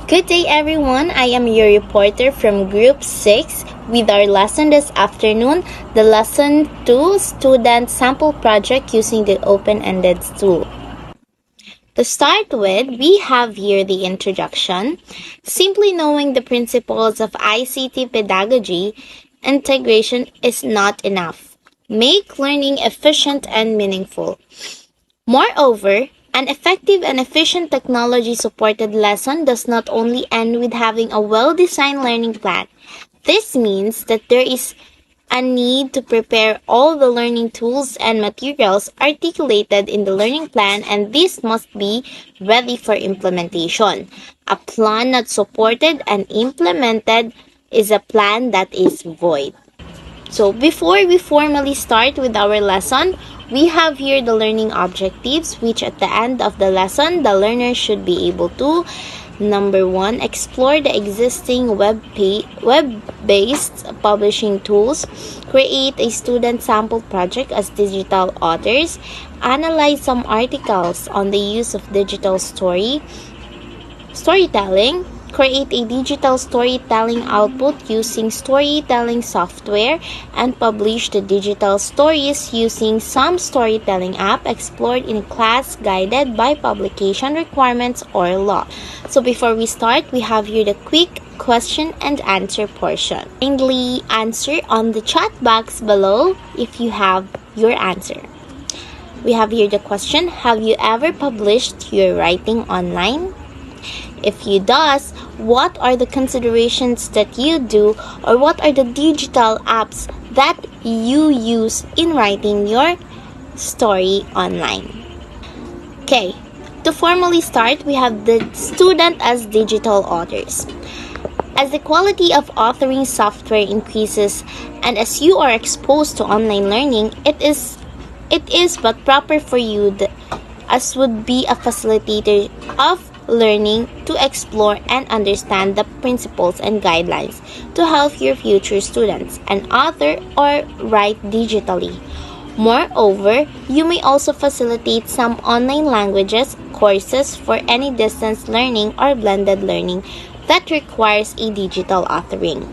Good day everyone, I am your reporter from Group 6 with our lesson this afternoon, the Lesson 2 Student Sample Project using the Open-Ended Tool. To start with, we have here the introduction. Simply knowing the principles of ICT pedagogy, integration is not enough. Make learning efficient and meaningful. Moreover, an effective and efficient technology-supported lesson does not only end with having a well-designed learning plan. This means that there is a need to prepare all the learning tools and materials articulated in the learning plan, and this must be ready for implementation. A plan not supported and implemented is a plan that is void. So before we formally start with our lesson, we have here the learning objectives, which at the end of the lesson, the learner should be able to: Number 1, explore the existing web-based publishing tools, create a student sample project as digital authors, analyze some articles on the use of digital storytelling, create a digital storytelling output using storytelling software, and publish the digital stories using some storytelling app explored in class guided by publication requirements or law. So before we start, we have here the quick question and answer portion. Kindly answer on the chat box below if you have your answer. We have here the question: have you ever published your writing online? If you does, what are the considerations that you do, or what are the digital apps that you use in writing your story online? Okay, to formally start, we have the student as digital authors. As the quality of authoring software increases and as you are exposed to online learning, it is but proper for you as would be a facilitator of learning to explore and understand the principles and guidelines to help your future students and author or write digitally. Moreover, you may also facilitate some online languages courses for any distance learning or blended learning that requires a digital authoring.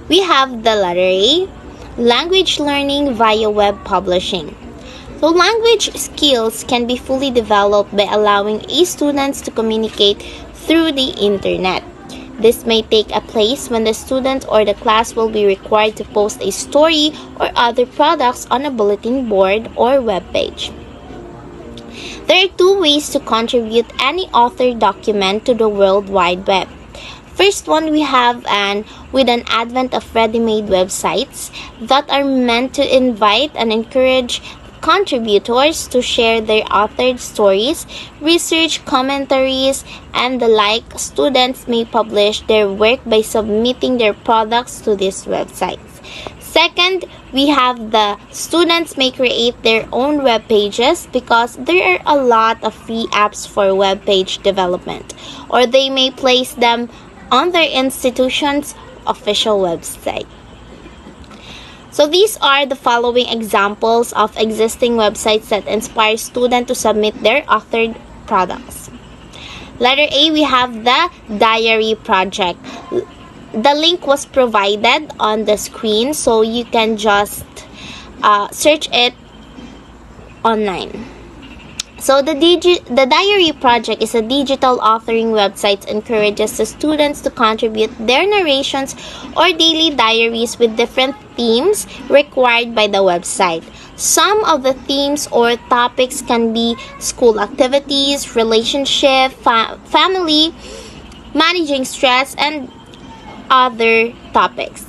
We have the letter A, language learning via web publishing. So language skills can be fully developed by allowing students to communicate through the internet. This may take a place when the student or the class will be required to post a story or other products on a bulletin board or web page. There are two ways to contribute any authored document to the World Wide Web. First one, we have with an advent of ready-made websites that are meant to invite and encourage contributors to share their authored stories, research, commentaries, and the like. Students may publish their work by submitting their products to these websites. Second, we have the students may create their own web pages because there are a lot of free apps for web page development, or they may place them on their institution's official website. So these are the following examples of existing websites that inspire students to submit their authored products. Letter A, we have the Diary Project. The link was provided on the screen, so you can just search it online. So the Diary Project is a digital authoring website that encourages the students to contribute their narrations or daily diaries with different themes required by the website. Some of the themes or topics can be school activities, relationship, family, managing stress, and other topics.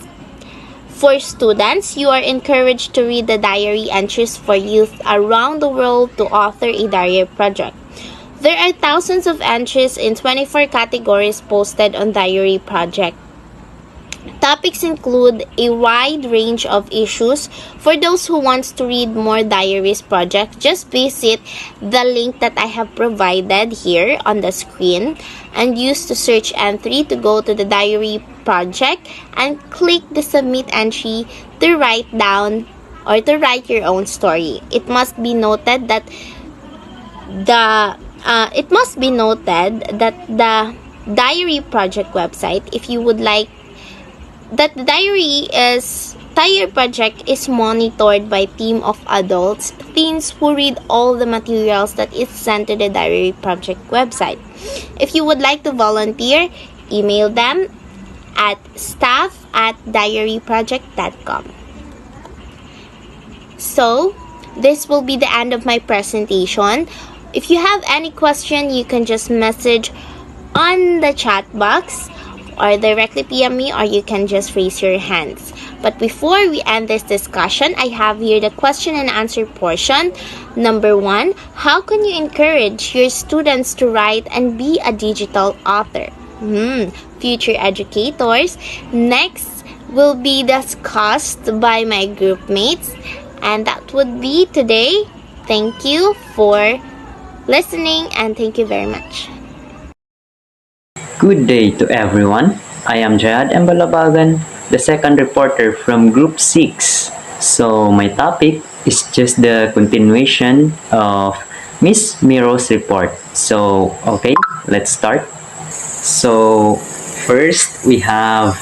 For students, you are encouraged to read the diary entries for youth around the world to author a diary project. There are thousands of entries in 24 categories posted on Diary Project. Topics include a wide range of issues. For those who want to read more diaries projects, just visit the link that I have provided here on the screen and use the search entry to go to the Diary Project and click the submit entry to write down or to write your own story. It must be noted that the It must be noted that the diary project website, if you would like, that the diary project is monitored by team of adults, teens who read all the materials that is sent to the diary project website. If you would like to volunteer, email them at staff@diaryproject.com. So, this will be the end of my presentation. If you have any question, you can just message on the chat box or directly PM me, or you can just raise your hands. But before we end this discussion, I have here the question and answer portion. Number 1, how can you encourage your students to write and be a digital author? Future educators. Next will be discussed by my group mates. And that would be today. Thank you for listening and thank you very much. Good day to everyone. I am Jayad Embalabagan, the second reporter from Group 6. So my topic is just the continuation of Miss Miro's report. So, okay, let's start. So, first we have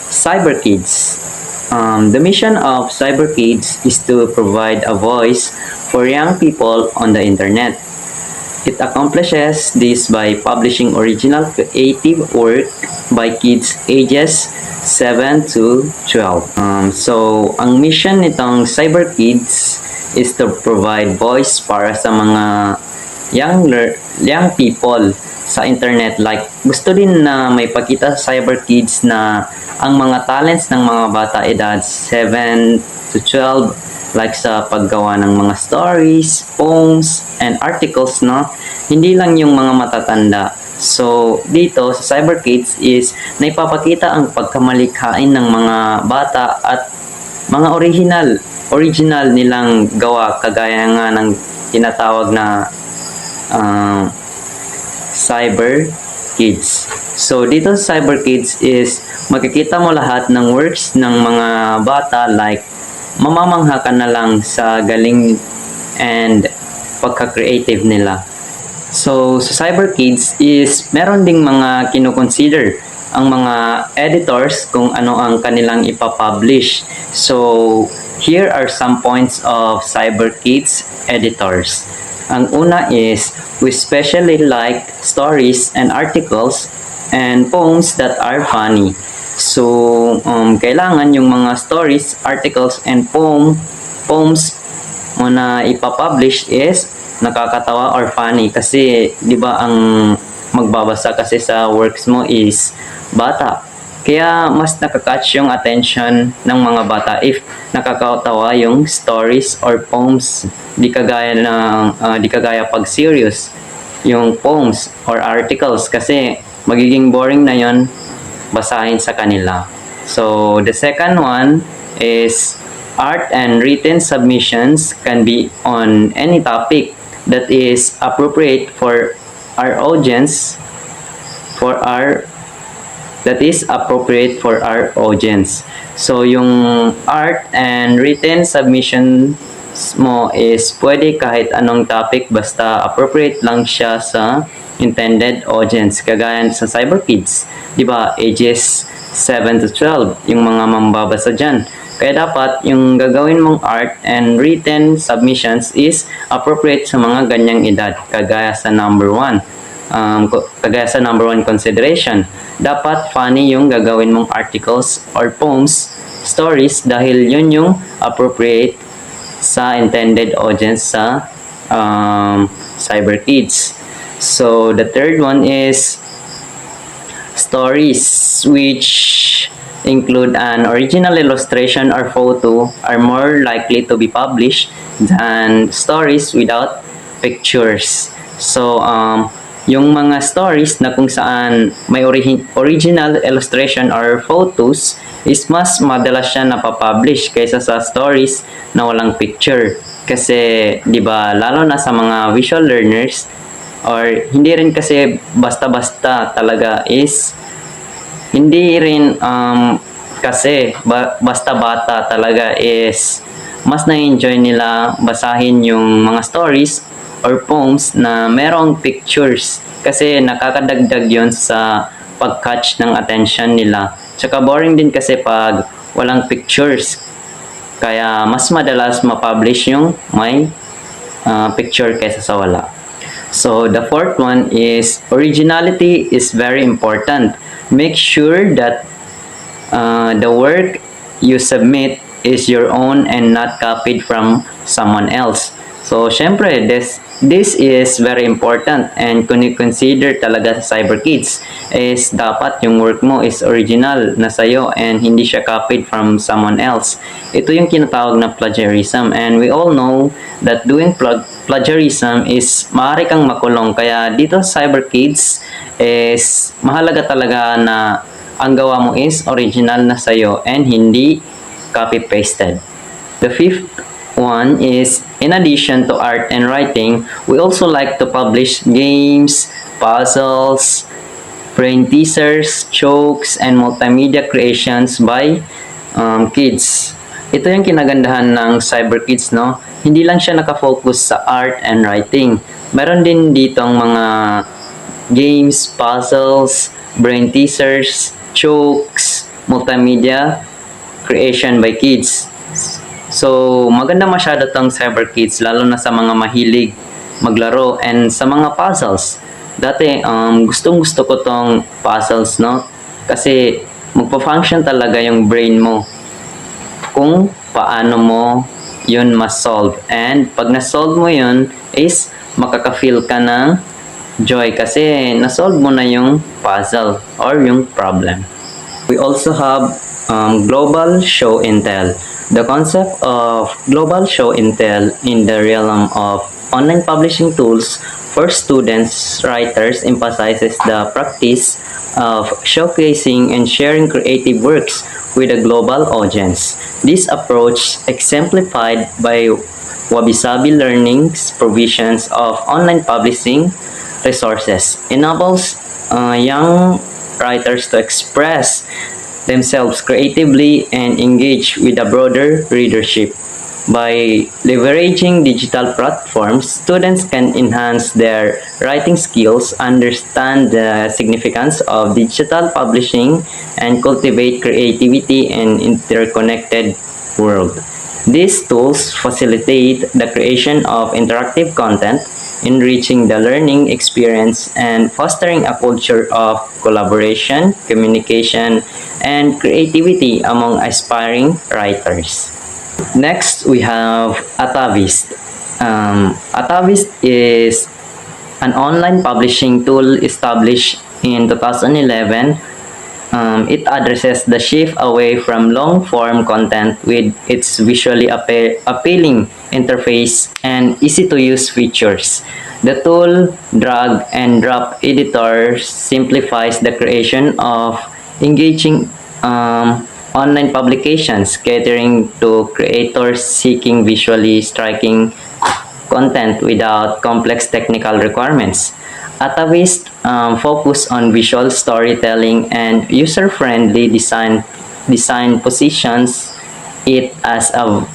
Cyber Kids. The mission of Cyber Kids is to provide a voice for young people on the internet. It accomplishes this by publishing original creative work by kids ages 7 to 12. So, ang mission nitong Cyber Kids is to provide voice para sa mga young people sa internet. Like, gusto din na may pakita sa Cyber Kids na ang mga talents ng mga bata edad 7 to 12, like sa paggawa ng mga stories, poems, and articles, no? Hindi lang yung mga matatanda. So, dito sa Cyber Kids is naipapakita ang pagkamalikhain ng mga bata at mga original nilang gawa, kagaya nga ng tinatawag na Cyber Kids. So, dito sa Cyber Kids is makikita mo lahat ng works ng mga bata, like mamamangha ka na lang sa galing and pagka-creative nila. So, sa Cyber Kids is meron ding mga kinoconsider ang mga editors kung ano ang kanilang ipapublish. So, here are some points of Cyber Kids editors. Ang una is, we especially like stories and articles and poems that are funny. So, kailangan yung mga stories, articles, and poems mo na ipapublish is nakakatawa or funny. Kasi, di ba, ang magbabasa kasi sa works mo is bata. Kaya, mas nakakatch yung attention ng mga bata if nakakatawa yung stories or poems. Di kagaya pag serious yung poems or articles. Kasi, magiging boring na yon basahin sa kanila. So, the second one is art and written submissions can be on any topic that is appropriate for our audience, So, yung art and written submission mo is pwede kahit anong topic basta appropriate lang siya sa intended audience. Kagaya sa Cyber Kids, di ba, ages 7 to 12 yung mga mambabasa dyan. Kaya dapat yung gagawin mong art and written submissions is appropriate sa mga ganyang edad. Kagaya sa number 1 consideration, dapat funny yung gagawin mong articles or poems, stories, dahil yun yung appropriate sa intended audience sa Cyber Kids. So, the third one is stories, which include an original illustration or photo, are more likely to be published than stories without pictures. So, yung mga stories na kung saan may original illustration or photos is mas madalas siya napapublish kaysa sa stories na walang picture. Kasi, di ba, lalo na sa mga visual learners, or hindi rin kasi basta-basta talaga is hindi rin kasi basta bata talaga is mas na-enjoy nila basahin yung mga stories or poems na merong pictures kasi nakakadagdag yon sa pag-catch ng attention nila. Tsaka boring din kasi pag walang pictures. Kaya mas madalas ma-publish yung may picture kaysa sa wala. So the fourth one is originality is very important. Make sure that the work you submit is your own and not copied from someone else. So, syempre, this is very important, and kung i-consider talaga sa Cyber Kids is dapat yung work mo is original na sa'yo and hindi siya copied from someone else. Ito yung kinatawag na plagiarism, and we all know that doing plagiarism is maaari kang makulong. Kaya dito sa Cyber Kids is mahalaga talaga na ang gawa mo is original na sa'yo and hindi copy-pasted. The fifth one is, in addition to art and writing, we also like to publish games, puzzles, brain teasers, jokes, and multimedia creations by kids. Ito yung kinagandahan ng Cyber Kids, no? Hindi lang siya nakafocus sa art and writing. Meron din ditong mga games, puzzles, brain teasers, jokes, multimedia creation by kids. So, maganda masyado tong Cyber Kids, lalo na sa mga mahilig maglaro and sa mga puzzles. Dati, gustong-gusto ko tong puzzles, no? Kasi magpa-function talaga yung brain mo kung paano mo yun ma-solve. And pag na-solve mo yun, is makaka-feel ka ng joy kasi na-solve mo na yung puzzle or yung problem. We also have global show and tell. The concept of global show and tell in the realm of online publishing tools for students, writers emphasizes the practice of showcasing and sharing creative works with a global audience. This approach, exemplified by Wabi-Sabi Learning's provisions of online publishing resources, enables young writers to express themselves creatively and engage with a broader readership. By leveraging digital platforms, students can enhance their writing skills, understand the significance of digital publishing, and cultivate creativity in an interconnected world. These tools facilitate the creation of interactive content, enriching the learning experience and fostering a culture of collaboration, communication, and creativity among aspiring writers. Next, we have Atavist. Atavist is an online publishing tool established in 2011. It addresses the shift away from long-form content with its visually appealing interface and easy-to-use features. The tool drag and drop editor simplifies the creation of engaging online publications, catering to creators seeking visually striking content without complex technical requirements. Atavist focus on visual storytelling and user-friendly design positions it as a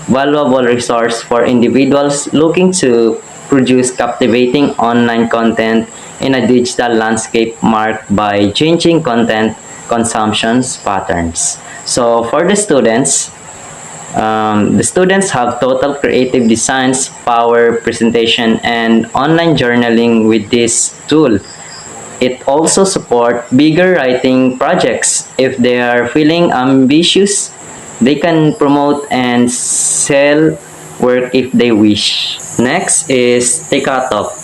valuable resource for individuals looking to produce captivating online content in a digital landscape marked by changing content consumption patterns. So for the students have total creative designs, power, presentation, and online journaling with this tool. It also supports bigger writing projects. If they are feeling ambitious, they can promote and sell work if they wish. Next is Tikatok.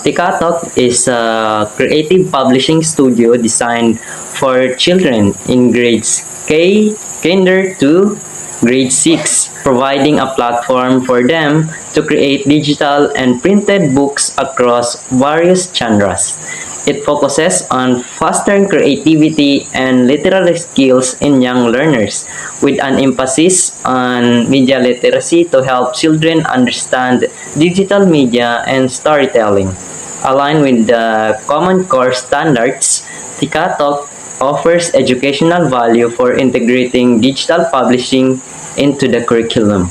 Tikatok is a creative publishing studio designed for children in grades Kinder to grade 6, providing a platform for them to create digital and printed books across various genres. It focuses on fostering creativity and literary skills in young learners, with an emphasis on media literacy to help children understand digital media and storytelling. Aligned with the Common Core standards, Tikatok offers educational value for integrating digital publishing into the curriculum.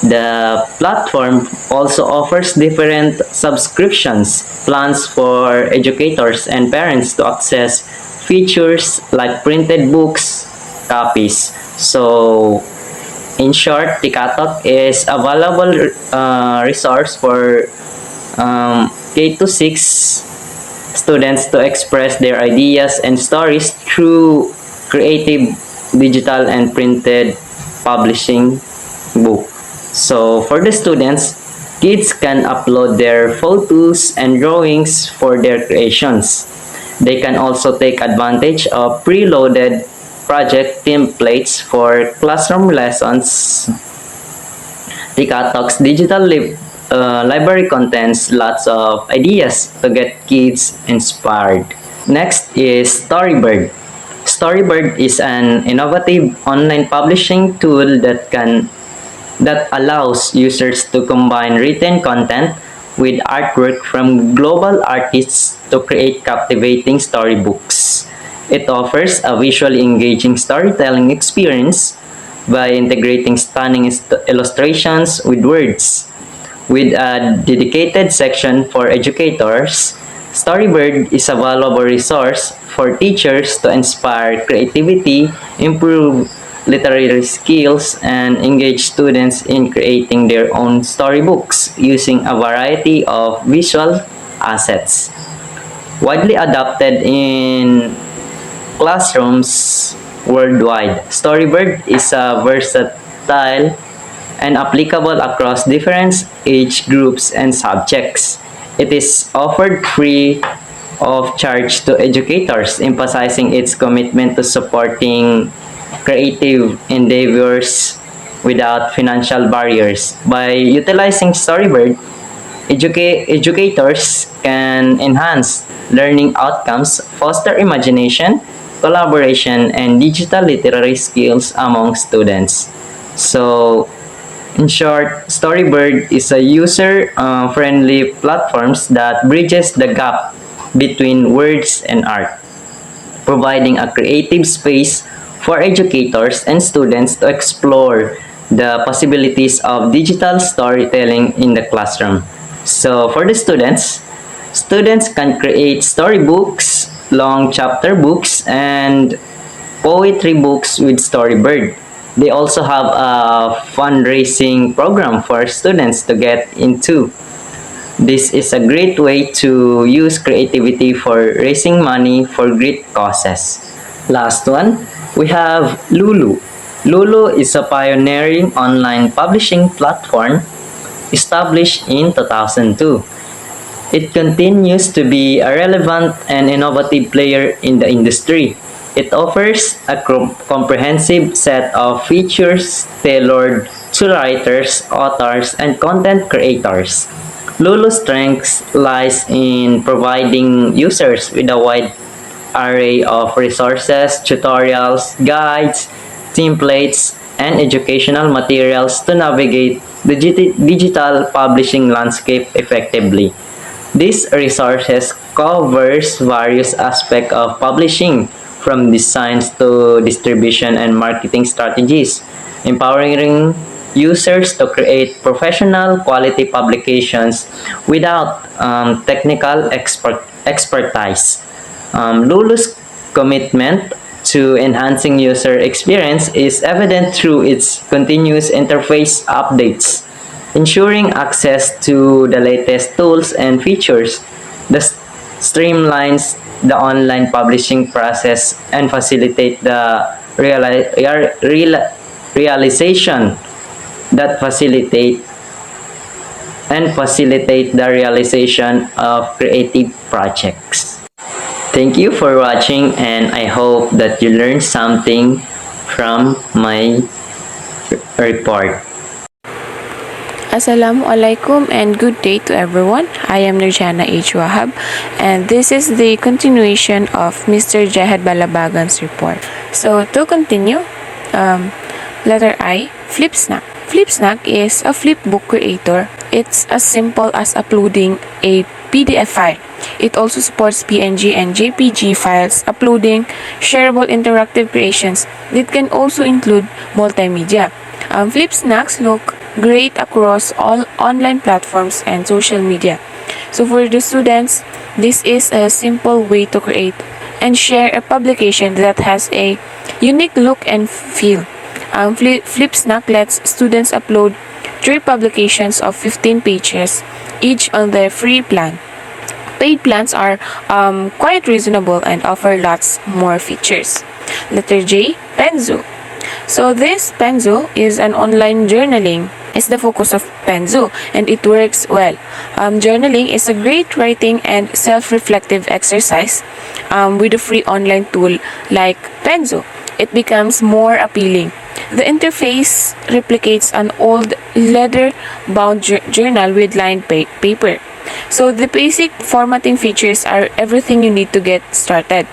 The platform also offers different subscriptions plans for educators and parents to access features like printed books, copies. So, in short, Tikatok is a valuable resource for K to 6 students to express their ideas and stories through creative digital and printed publishing book. So for the students, kids can upload their photos and drawings for their creations. They can also take advantage of preloaded project templates for classroom lessons. Tikatok's digital library contains lots of ideas to get kids inspired. Next is Storybird. Storybird is an innovative online publishing tool that allows users to combine written content with artwork from global artists to create captivating storybooks. It offers a visually engaging storytelling experience by integrating stunning illustrations with words. With a dedicated section for educators, Storybird is a valuable resource for teachers to inspire creativity, improve literary skills, and engage students in creating their own storybooks using a variety of visual assets. Widely adopted in classrooms worldwide, Storybird is a versatile and applicable across different age groups and subjects. It is offered free of charge to educators, emphasizing its commitment to supporting creative endeavors without financial barriers. By utilizing Storybird, educators can enhance learning outcomes, foster imagination, collaboration, and digital literary skills among students. So, in short, Storybird is a user-friendly platform that bridges the gap between words and art, providing a creative space for educators and students to explore the possibilities of digital storytelling in the classroom. So for the students can create storybooks, long chapter books, and poetry books with Storybird. They also have a fundraising program for students to get into. This is a great way to use creativity for raising money for great causes. Last one, we have Lulu. Lulu is a pioneering online publishing platform established in 2002. It continues to be a relevant and innovative player in the industry. It offers a comprehensive set of features tailored to writers, authors, and content creators. Lulu's strength lies in providing users with a wide array of resources, tutorials, guides, templates, and educational materials to navigate the digital publishing landscape effectively. These resources covers various aspects of publishing, from designs to distribution and marketing strategies, empowering users to create professional quality publications without technical expertise. Lulu's commitment to enhancing user experience is evident through its continuous interface updates, ensuring access to the latest tools and features. This streamlines the online publishing process and facilitate the realization that facilitate the realization of creative projects. Thank you for watching, and I hope that you learned something from my report. Assalamualaikum and good day to everyone. I am Nurjana H. Wahab, and this is the continuation of Mr. Jahad Balabagan's report. So to continue, letter I, Flipsnack. Flipsnack is a flipbook creator. It's as simple as uploading a PDF file. It also supports PNG and JPG files, uploading shareable interactive creations that can also include multimedia. Flipsnacks look great across all online platforms and social media. So for the students, this is a simple way to create and share a publication that has a unique look and feel. Flipsnack lets students upload 3 publications of 15 pages, each on their free plan. Paid plans are quite reasonable and offer lots more features. Letter J, Penzu. So this Penzu is an online journaling. Is the focus of Penzu and it works well. Journaling is a great writing and self-reflective exercise with a free online tool like Penzu. It becomes more appealing. The interface replicates an old leather-bound journal with lined paper. So the basic formatting features are everything you need to get started.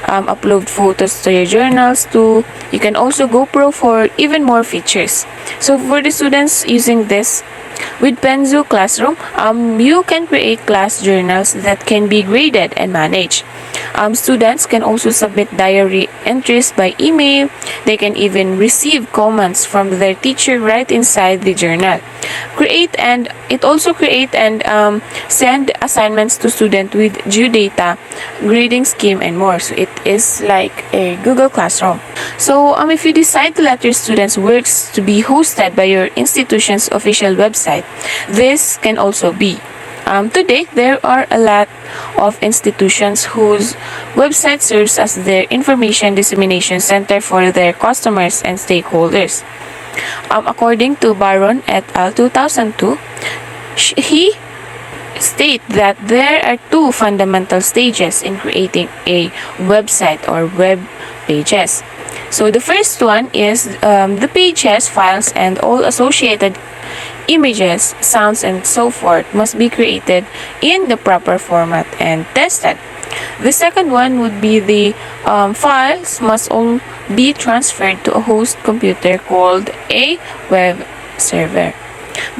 Upload photos to your journals too. You can also go pro for even more features. So for the students using this, with Penzu Classroom, you can create class journals that can be graded and managed. Students can also submit diary entries by email. They can even receive comments from their teacher right inside the journal. It also create and send assignments to students with due data, grading scheme, and more. So it is like a Google Classroom. So if you decide to let your students' works to be hosted by your institution's official website, this can also be. Today, there are a lot of institutions whose website serves as their information dissemination center for their customers and stakeholders. According to Baron et al. 2002, he state that there are 2 fundamental stages in creating a website or web pages. So the first one is the pages, files, and all associated images, sounds, and so forth must be created in the proper format and tested. The second one would be the files must all be transferred to a host computer called a web server.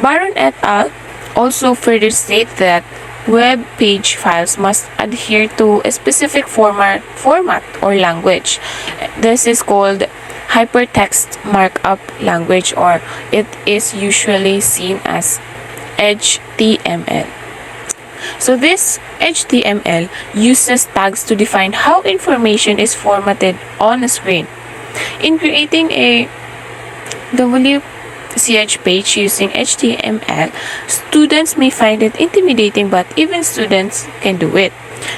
Baron et al. Also further state that web page files must adhere to a specific format or language. This is called hypertext markup language, or it is usually seen as HTML. So this HTML uses tags to define how information is formatted on a screen. In creating a WCH page using HTML, students may find it intimidating, but even students can do it.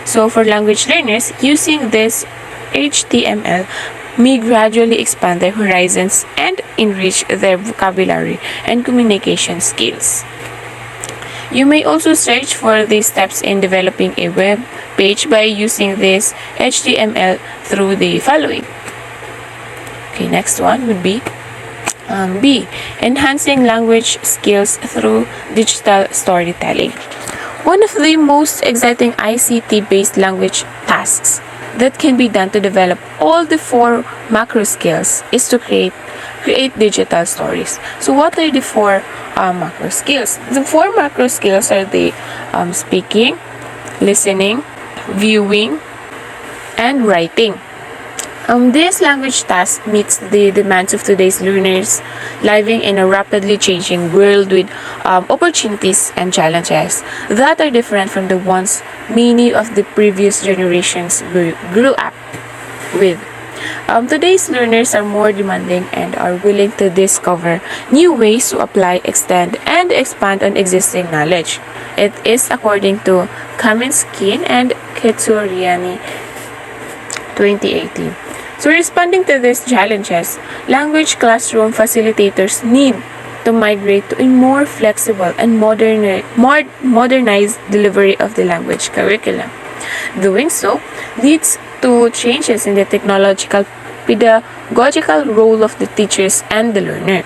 So for language learners, using this HTML may gradually expand their horizons and enrich their vocabulary and communication skills. You may also search for the steps in developing a web page by using this HTML through the following. Okay, next one would be B. Enhancing language skills through digital storytelling. One of the most exciting ICT-based language tasks that can be done to develop all the 4 macro skills is to create digital stories. So what are the 4 macro skills? The 4 macro skills are the speaking, listening, viewing, and writing. This language task meets the demands of today's learners living in a rapidly changing world with opportunities and challenges that are different from the ones many of the previous generations grew up with. Today's learners are more demanding and are willing to discover new ways to apply, extend, and expand on existing knowledge. It is according to Kaminsky and Ketsuriani 2018. So responding to these challenges, language classroom facilitators need to migrate to a more flexible and modernized delivery of the language curriculum. Doing so leads to changes in the technological pedagogical role of the teachers and the learner.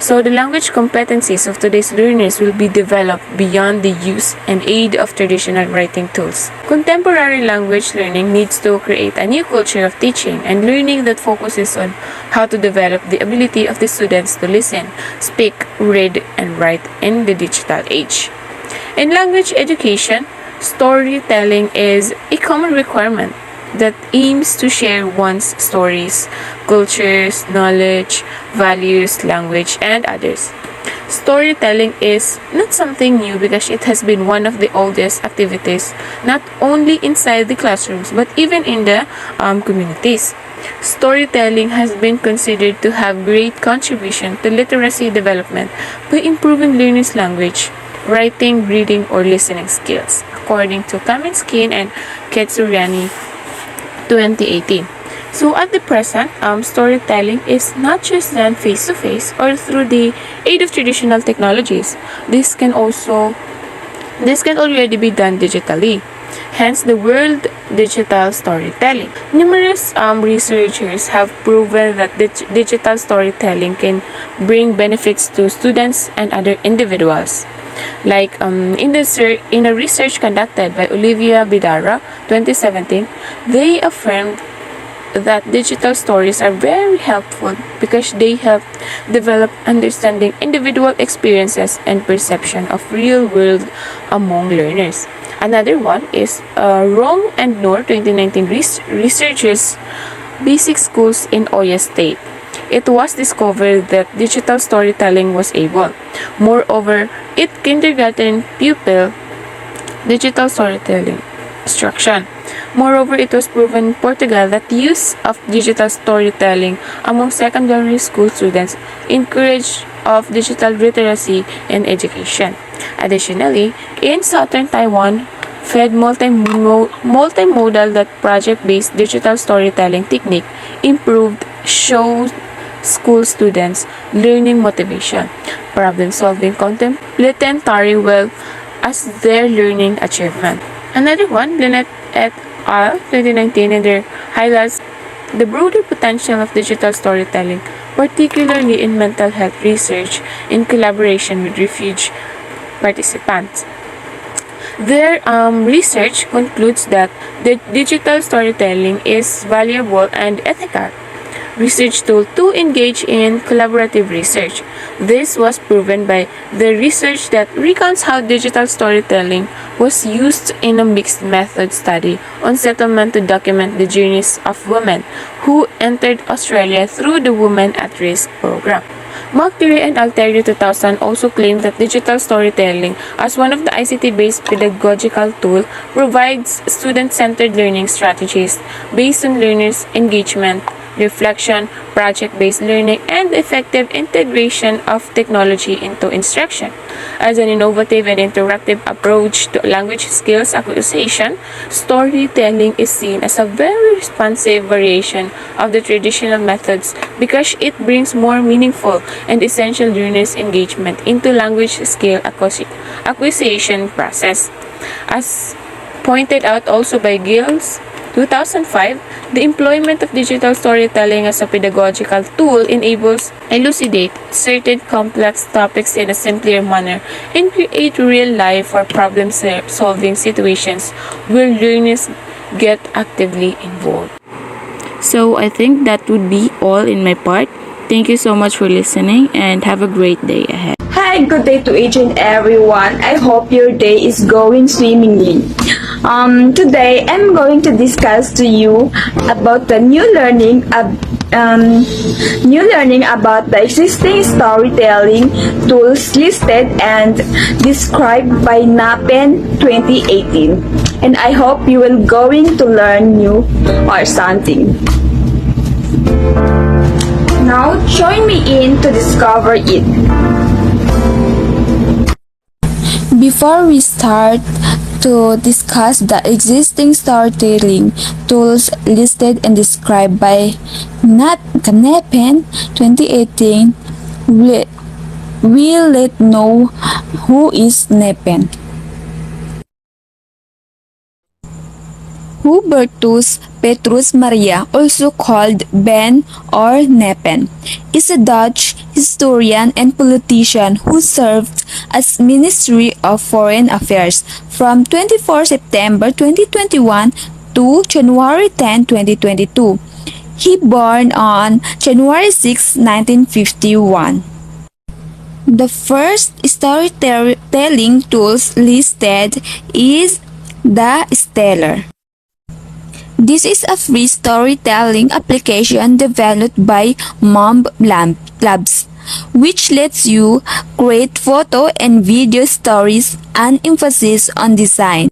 So the language competencies of today's learners will be developed beyond the use and aid of traditional writing tools. Contemporary language learning needs to create a new culture of teaching and learning that focuses on how to develop the ability of the students to listen, speak, read, and write in the digital age. In language education, storytelling is a common requirement that aims to share one's stories, cultures, knowledge, values, language, and others. Storytelling is not something new because it has been one of the oldest activities, not only inside the classrooms but even in the communities. Storytelling has been considered to have great contribution to literacy development by improving learners' language, writing, reading, or listening skills, according to Kaminsky and Ketsuriani 2018. So at the present, storytelling is not just done face-to-face or through the aid of traditional technologies. This can already be done digitally. Hence the word digital storytelling. Numerous researchers have proven that digital storytelling can bring benefits to students and other individuals. Like in a research conducted by Olivia Bidara 2017, they affirmed that digital stories are very helpful because they help develop understanding individual experiences and perception of real world among learners. Another one is Rong and Noor 2019 researchers basic schools in Oyo State. It was discovered that digital storytelling was able. Moreover, it kindergarten pupil digital storytelling instruction. Moreover, it was proven in Portugal that the use of digital storytelling among secondary school students encouraged of digital literacy and education. Additionally, in southern Taiwan, Fed multimodal that project-based digital storytelling technique improved shows school students learning motivation, problem solving complementary well as their learning achievement. Another one, Lynette et al. 2019, and their highlights the broader potential of digital storytelling, particularly in mental health research in collaboration with refuge participants. Their research concludes that the digital storytelling is valuable and ethical research tool to engage in collaborative research. This was proven by the research that recounts how digital storytelling was used in a mixed method study on settlement to document the journeys of women who entered Australia through the Women at Risk program. McTerry and Alterio 2000 also claimed that digital storytelling, as one of the ICT-based pedagogical tool, provides student-centered learning strategies based on learners' engagement, reflection, project-based learning, and effective integration of technology into instruction. As an innovative and interactive approach to language skills acquisition, storytelling is seen as a very responsive variation of the traditional methods because it brings more meaningful and essential learners' engagement into language skill acquisition process. As pointed out also by Gills 2005, the employment of digital storytelling as a pedagogical tool enables elucidate certain complex topics in a simpler manner and create real-life or problem-solving situations where learners get actively involved. So I think that would be all in my part. Thank you so much for listening and have a great day ahead. Hi, good day to each and everyone. I hope your day is going swimmingly. Today I'm going to discuss to you about the new learning about the existing storytelling tools listed and described by NAPEN 2018. And I hope you will going to learn new or something. Now join me in to discover it. Before we start to discuss the existing storytelling tools listed and described by NAPEN 2018, we'll let know who is NAPEN. Hubertus Petrus Maria, also called Ben or Nepen, is a Dutch historian and politician who served as Ministry of Foreign Affairs from 24 September 2021 to January 10, 2022. He born on January 6, 1951. The first storytelling tools listed is the Stellar. This is a free storytelling application developed by Momb Labs. which lets you create photo and video stories and emphasis on design.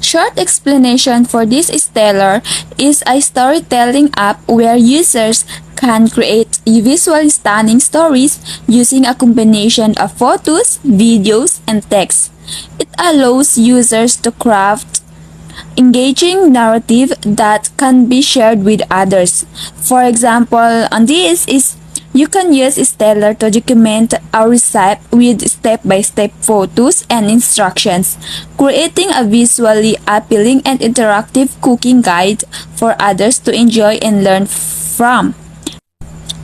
Short explanation for this Stellar is a storytelling app where users can create visually stunning stories using a combination of photos, videos, and text. It allows users to craft engaging narrative that can be shared with others. For example, on this is you can use Stellar to document a recipe with step-by-step photos and instructions, creating a visually appealing and interactive cooking guide for others to enjoy and learn from.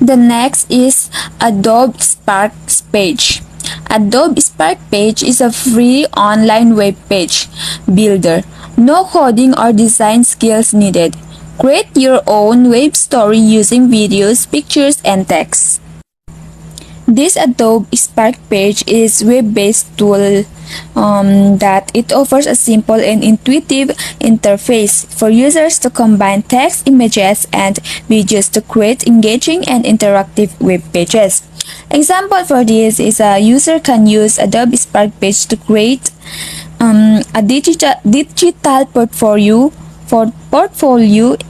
The next is Adobe Spark Page. Adobe Spark Page is a free online web page builder. No coding or design skills needed. Create your own web story using videos, pictures, and text. This Adobe Spark Page is web-based tool that it offers a simple and intuitive interface for users to combine text, images, and videos to create engaging and interactive web pages. Example for this is a user can use Adobe Spark Page to create a digital portfolio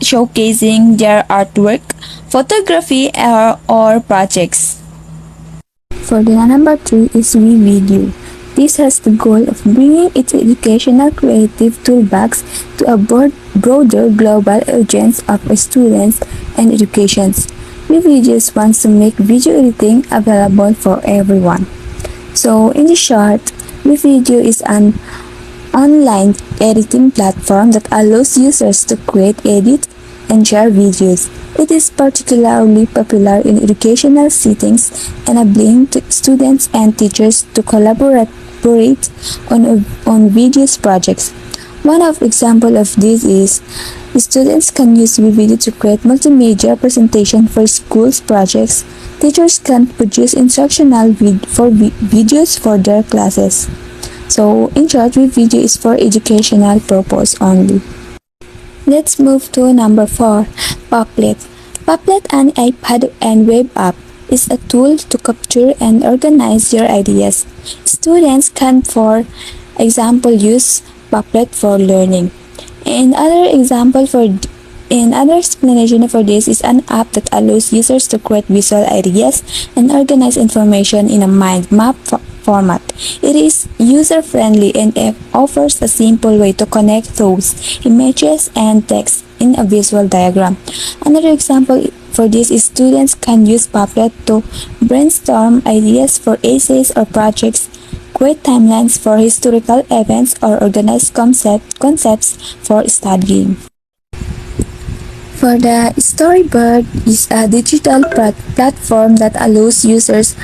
showcasing their artwork, photography, or projects. For the number 3 is WeVideo. This has the goal of bringing its educational creative toolbox to a broader global audience of students and educations. WeVideos wants to make video editing available for everyone. So, in the short, WeVideo is an online editing platform that allows users to create, edit, and share videos. It is particularly popular in educational settings, enabling students and teachers to collaborate on videos projects. One of example of this is students can use WeVideo to create multimedia presentation for schools projects. Teachers can produce instructional videos for their classes. So, in short, WeVideo is for educational purpose only. Let's move to number 4, Padlet. Padlet, an iPad and web app, is a tool to capture and organize your ideas. Students can, for example, use Padlet for learning. Another explanation for this is an app that allows users to create visual ideas and organize information in a mind map format. It is user-friendly and offers a simple way to connect those images and text in a visual diagram. Another example for this is students can use Padlet to brainstorm ideas for essays or projects, create timelines for historical events, or organize concepts for studying. For the Storybird is a digital platform that allows users,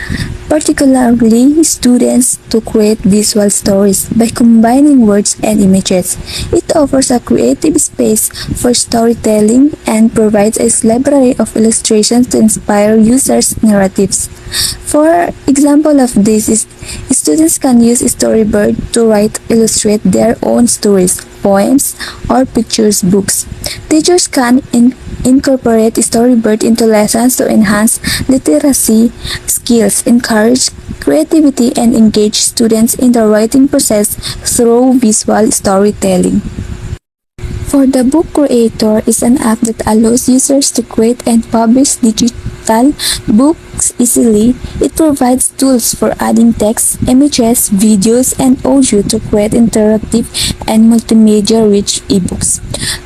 particularly students, to create visual stories by combining words and images. It offers a creative space for storytelling and provides a library of illustrations to inspire users' narratives. For example of this is students can use Storybird to illustrate their own stories, poems, or pictures books. Teachers can incorporate Storybird into lessons to enhance literacy skills, encourage creativity, and engage students in the writing process through visual storytelling. For the Book Creator is an app that allows users to create and publish digital books easily. It provides tools for adding text, images, videos, and audio to create interactive and multimedia-rich ebooks.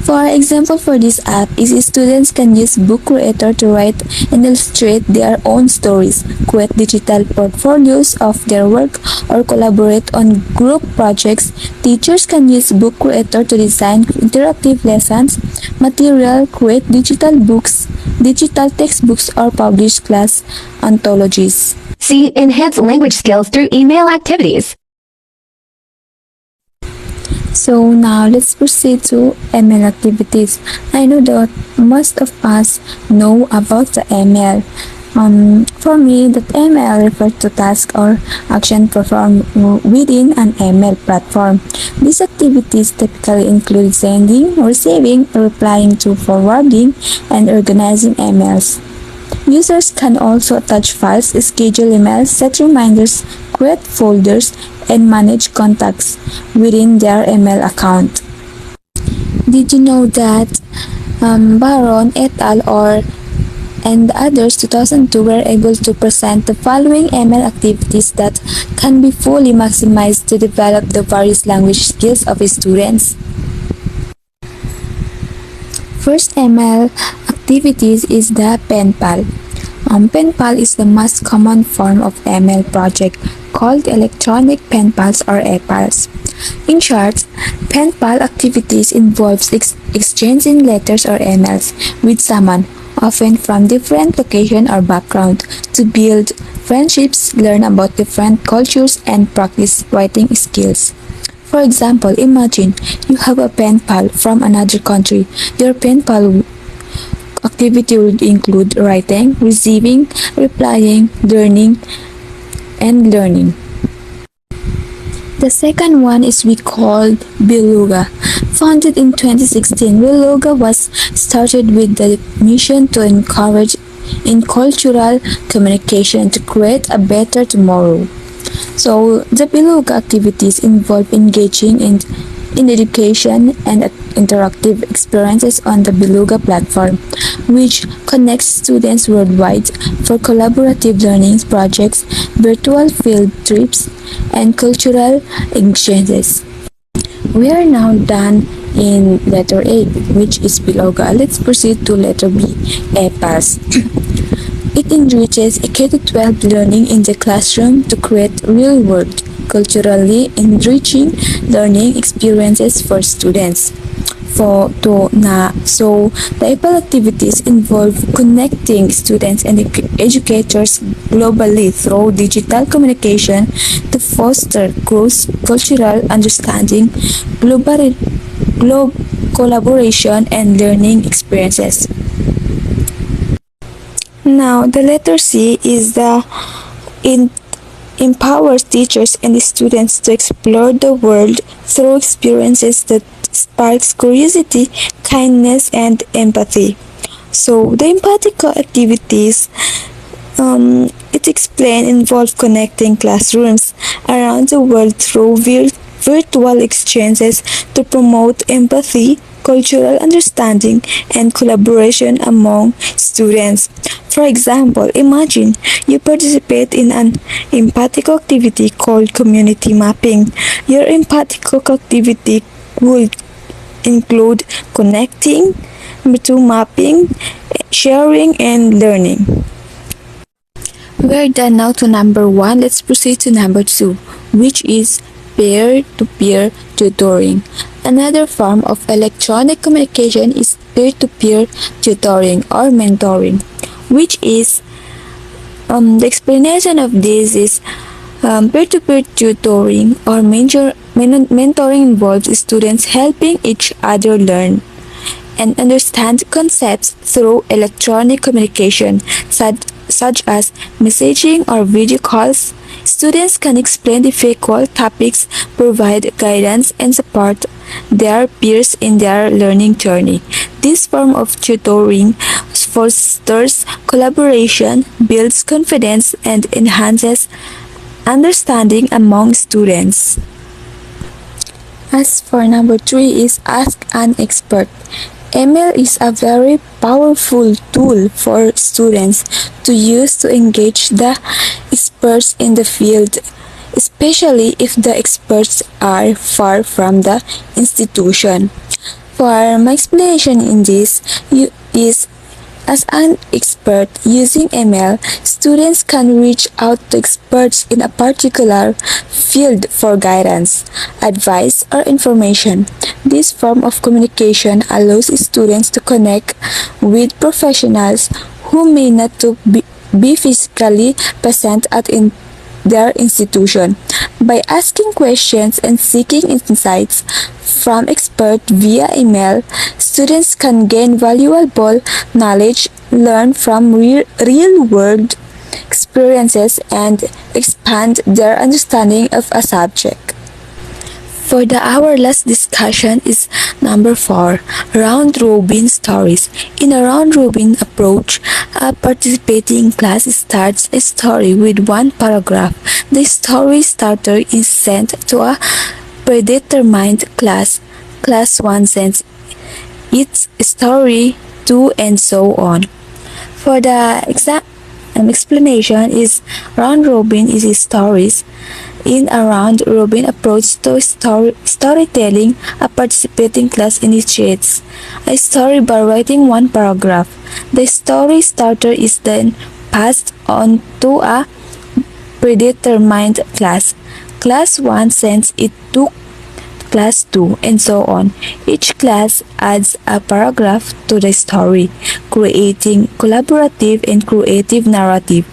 For example, for this app is students can use Book Creator to write and illustrate their own stories, create digital portfolios of their work, or collaborate on group projects. Teachers can use Book Creator to design interactive lessons, material, create digital books, digital textbooks, or publish class anthologies. See, enhance language skills through email activities. So now let's proceed to ML activities. I know that most of us know about the ML. For me, that ML refers to task or action performed within an ML platform. These activities typically include sending, receiving, replying to, forwarding, and organizing emails. Users can also attach files, schedule emails, set reminders, create folders, and manage contacts within their email account. Did you know that Baron et al. And others 2002 were able to present the following ML activities that can be fully maximized to develop the various language skills of students. First ML activities is the PenPal. PenPal is the most common form of ML project called electronic pen pals or EPALs. In short, PenPal activities involves exchanging letters or emails with someone, often from different location or background, to build friendships, learn about different cultures, and practice writing skills. For example, imagine you have a pen pal from another country. Your pen pal activity would include writing, receiving, replying, learning, and learning. The second one is we called Beluga. Founded in 2016, Beluga was started with the mission to encourage intercultural communication to create a better tomorrow. So the Beluga activities involve engaging in education and interactive experiences on the Beluga platform, which connects students worldwide for collaborative learning projects, virtual field trips, and cultural exchanges. We are now done in letter A, which is Beluga. Let's proceed to letter B, EPAS. It enriches K-12 learning in the classroom to create real-world, culturally enriching learning experiences for students. So the EPAL activities involve connecting students and educators globally through digital communication to foster cross-cultural understanding, global collaboration, and learning experiences. Now, the letter C is the empowers teachers and students to explore the world through experiences that sparks curiosity, kindness, and empathy. So, the empathic activities, it explained, involve connecting classrooms around the world through virtual exchanges to promote empathy, cultural understanding, and collaboration among students. For example, imagine you participate in an empathic activity called community mapping. Your empathic activity would include connecting to mapping, sharing, and learning. We're done now to number 1. Let's proceed to number 2, which is peer-to-peer tutoring. Another form of electronic communication is peer-to-peer tutoring or mentoring, which is the explanation of this is peer-to-peer tutoring or mentoring involves students helping each other learn and understand concepts through electronic communication such as messaging or video calls. Students can explain difficult topics, provide guidance, and support their peers in their learning journey. This form of tutoring fosters collaboration, builds confidence, and enhances understanding among students. As for number 3 is Ask an Expert. ML is a very powerful tool for students to use to engage the experts in the field, especially if the experts are far from the institution. For my explanation in this is as an expert using ML, students can reach out to experts in a particular field for guidance, advice, or information. This form of communication allows students to connect with professionals who may not be physically present at their institution. By asking questions and seeking insights from experts via email, students can gain valuable knowledge, learn from real-world experiences, and expand their understanding of a subject. For our last discussion is number 4, round robin stories. In a round robin approach, a participating class starts a story with one paragraph. The story starter is sent to a predetermined class. Class 1 sends its story 2 and so on. For the explanation is round robin is stories. In a round robin approach to storytelling, a participating class initiates a story by writing one paragraph. The story starter is then passed on to a predetermined class. Class 1 sends it to class 2 and so on. Each class adds a paragraph to the story, creating collaborative and creative narrative.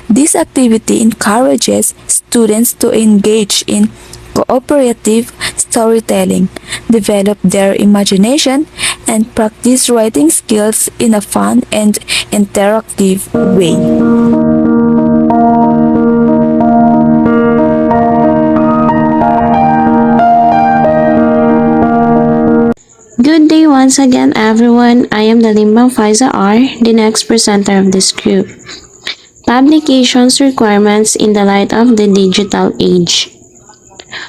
This activity encourages students to engage in cooperative storytelling, develop their imagination, and practice writing skills in a fun and interactive way. Good day once again, everyone. I am the Limbang Faiza R, the next presenter of this group. Publications requirements in the light of the digital age.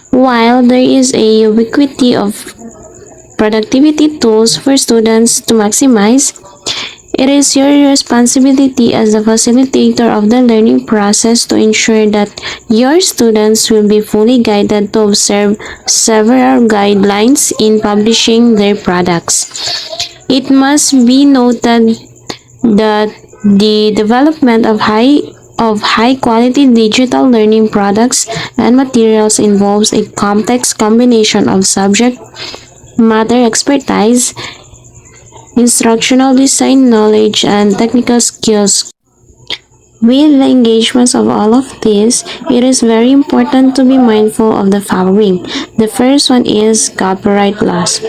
While there is a ubiquity of productivity tools for students to maximize, it is your responsibility as the facilitator of the learning process to ensure that your students will be fully guided to observe several guidelines in publishing their products. It must be noted that the development of high quality digital learning products and materials involves a complex combination of subject matter expertise, instructional design knowledge, and technical skills. With the engagements of all of this, it is very important to be mindful of the following. The first one is copyright laws.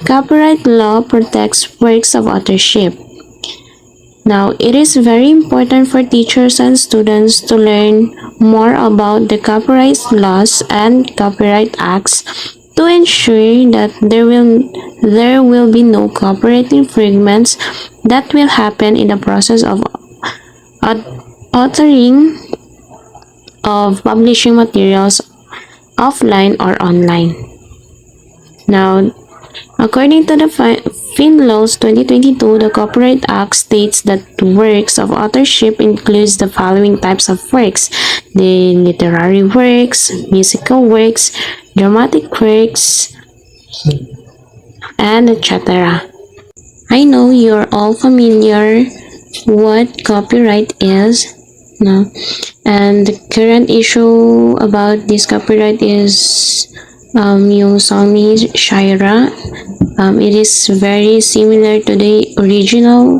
Copyright law protects works of authorship. Now, it is very important for teachers and students to learn more about the copyright laws and copyright acts to ensure that there will be no copyright infringements that will happen in the process of authoring of publishing materials offline or online. Now, according to the FinLaws 2022, the Copyright Act states that works of authorship includes the following types of works: the literary works, musical works, dramatic works, and etc. I know you're all familiar what copyright is, no? And the current issue about this copyright is yung song ni Shaira. It is very similar to the original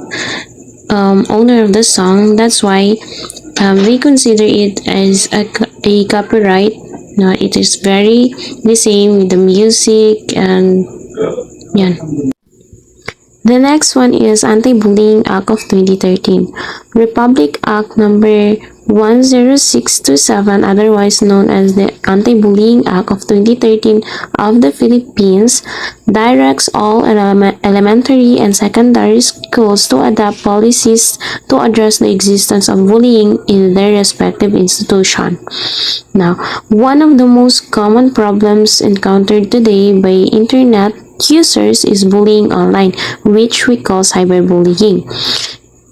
owner of the song. That's why we consider it as a copyright. No, it is very the same with the music and yeah. The next one is Anti-Bullying Act of 2013. Republic Act number 10627, otherwise known as the Anti-Bullying Act of 2013 of the Philippines, directs all elementary and secondary schools to adopt policies to address the existence of bullying in their respective institution. Now, one of the most common problems encountered today by internet users is bullying online, which we call cyberbullying.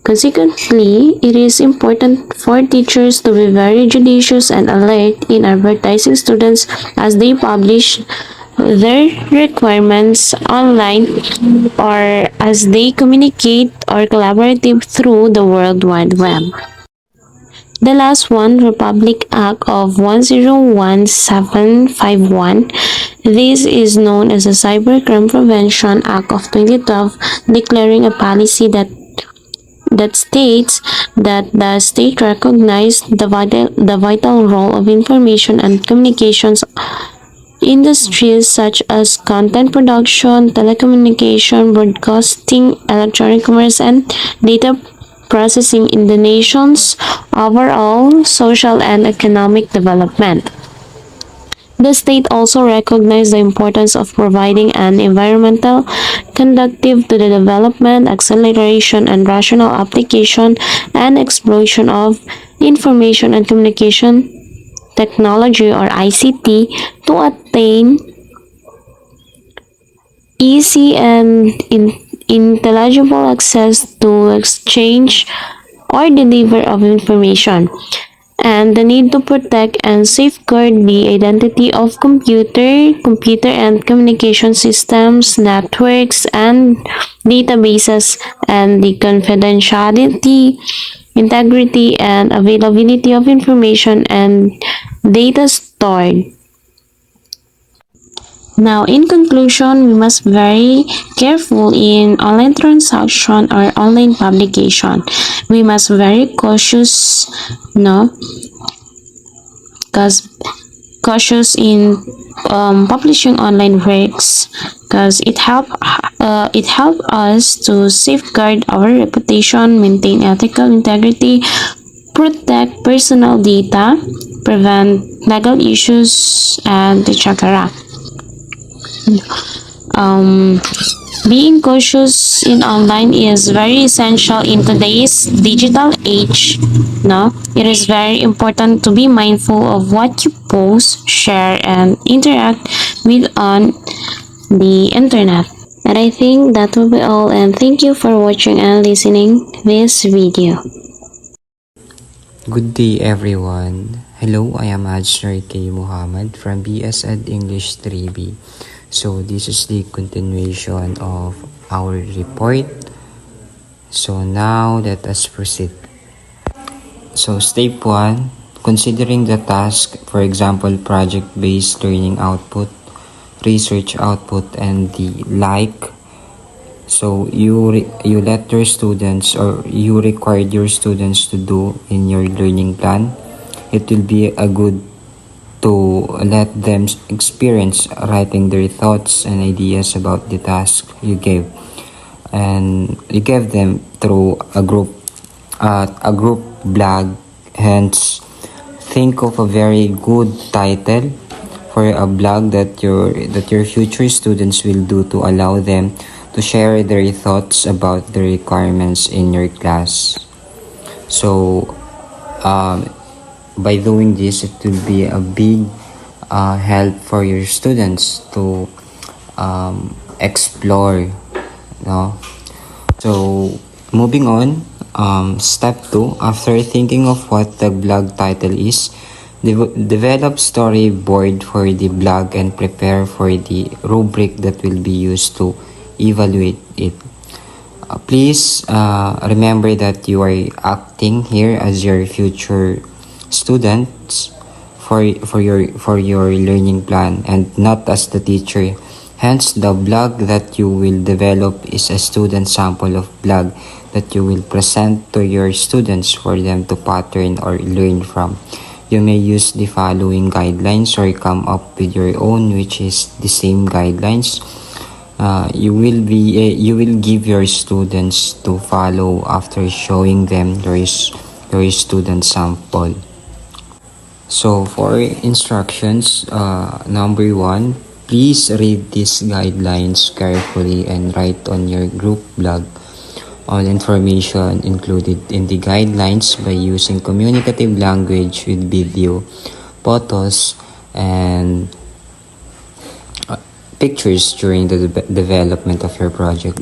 Consequently, it is important for teachers to be very judicious and alert in advising students as they publish their requirements online or as they communicate or collaborate through the World Wide Web. The last one, Republic Act of 101-751. This is known as the Cybercrime Prevention Act of 2012, declaring a policy that states that the state recognized the vital role of information and communications industries such as content production, telecommunication, broadcasting, electronic commerce, and data processing in the nation's overall social and economic development. The state also recognized the importance of providing an environmental conducive to the development, acceleration, and rational application and exploration of information and communication technology or ICT to attain easy and intelligible access to exchange or deliver of information, and the need to protect and safeguard the identity of computer and communication systems, networks, and databases, and the confidentiality, integrity, and availability of information and data stored. Now, in conclusion, we must be very careful in online transaction or online publication. We must be very cautious, no, because cautious in publishing online works, because it help us to safeguard our reputation, maintain ethical integrity, protect personal data, prevent legal issues, and etc. Being cautious in online is very essential in today's digital age. No, it is very important to be mindful of what you post, share, and interact with on the internet. And I think that will be all. And thank you for watching and listening this video. Good day everyone. Hello, I am Ajner K. Muhammad from BS Ed English 3B. So this is the continuation of our report. So now let us proceed. So step 1, considering the task, for example, project-based learning output, research output, and the like. So you let your students, or you required your students to do in your learning plan. It will be a good to let them experience writing their thoughts and ideas about the task you gave, and you gave them through a group blog. Hence, think of a very good title for a blog that your future students will do to allow them to share their thoughts about the requirements in your class. So by doing this, it will be a big help for your students to explore, no? So moving on, step 2, after thinking of what the blog title is, develop storyboard for the blog and prepare for the rubric that will be used to evaluate it. Please remember that you are acting here as your future students for your learning plan, and not as the teacher. Hence, the blog that you will develop is a student sample of blog that you will present to your students for them to pattern or learn from. You may use the following guidelines or come up with your own, which is the same guidelines. You will give your students to follow after showing them your student sample. So for instructions, number 1, please read these guidelines carefully and write on your group blog all information included in the guidelines by using communicative language with video, photos, and pictures during the development of your project.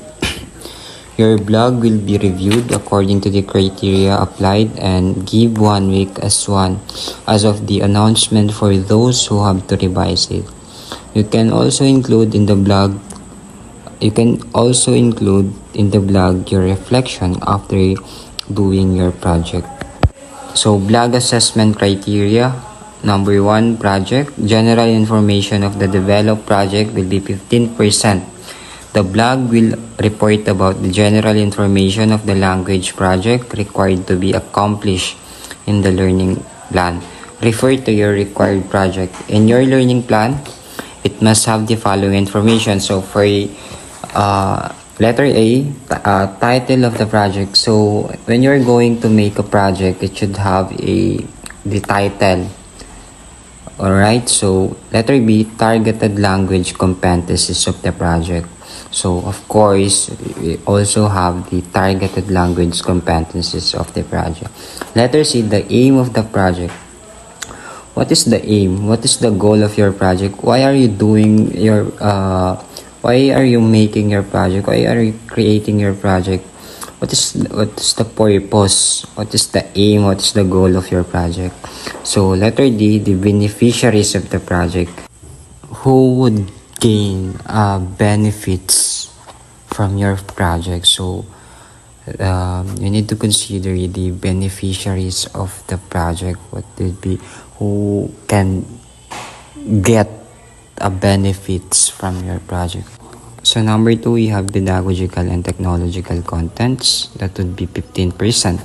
Your blog will be reviewed according to the criteria applied and give 1 week as of the announcement for those who have to revise it. You can also include in the blog your reflection after doing your project. So blog assessment criteria. Number 1, project. General information of the developed project will be 15%. The blog will report about the general information of the language project required to be accomplished in the learning plan. Refer to your required project. In your learning plan, it must have the following information. So for letter A, title of the project. So when you're going to make a project, it should have the title Alright, so letter B, targeted language competencies of the project. So of course, we also have the targeted language competencies of the project. Letter C, the aim of the project. What is the aim? What is the goal of your project? Why are you doing your why are you making your project? Why are you creating your project? What is the purpose? What is the aim? What is the goal of your project? So letter D, the beneficiaries of the project. Who would gain benefits from your project? So you need to consider the beneficiaries of the project. What would be who can get a benefits from your project? So number 2, we have pedagogical and technological contents. That would be 15%.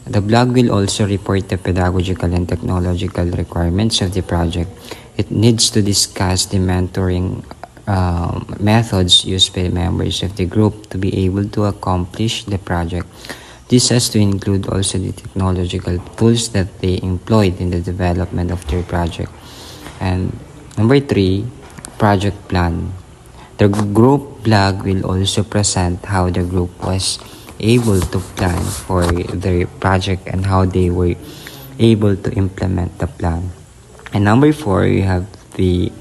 The blog will also report the pedagogical and technological requirements of the project. It needs to discuss the mentoring methods used by members of the group to be able to accomplish the project. This has to include also the technological tools that they employed in the development of their project. And number 3, project plan. The group blog will also present how the group was able to plan for their project and how they were able to implement the plan. And number 4, you have the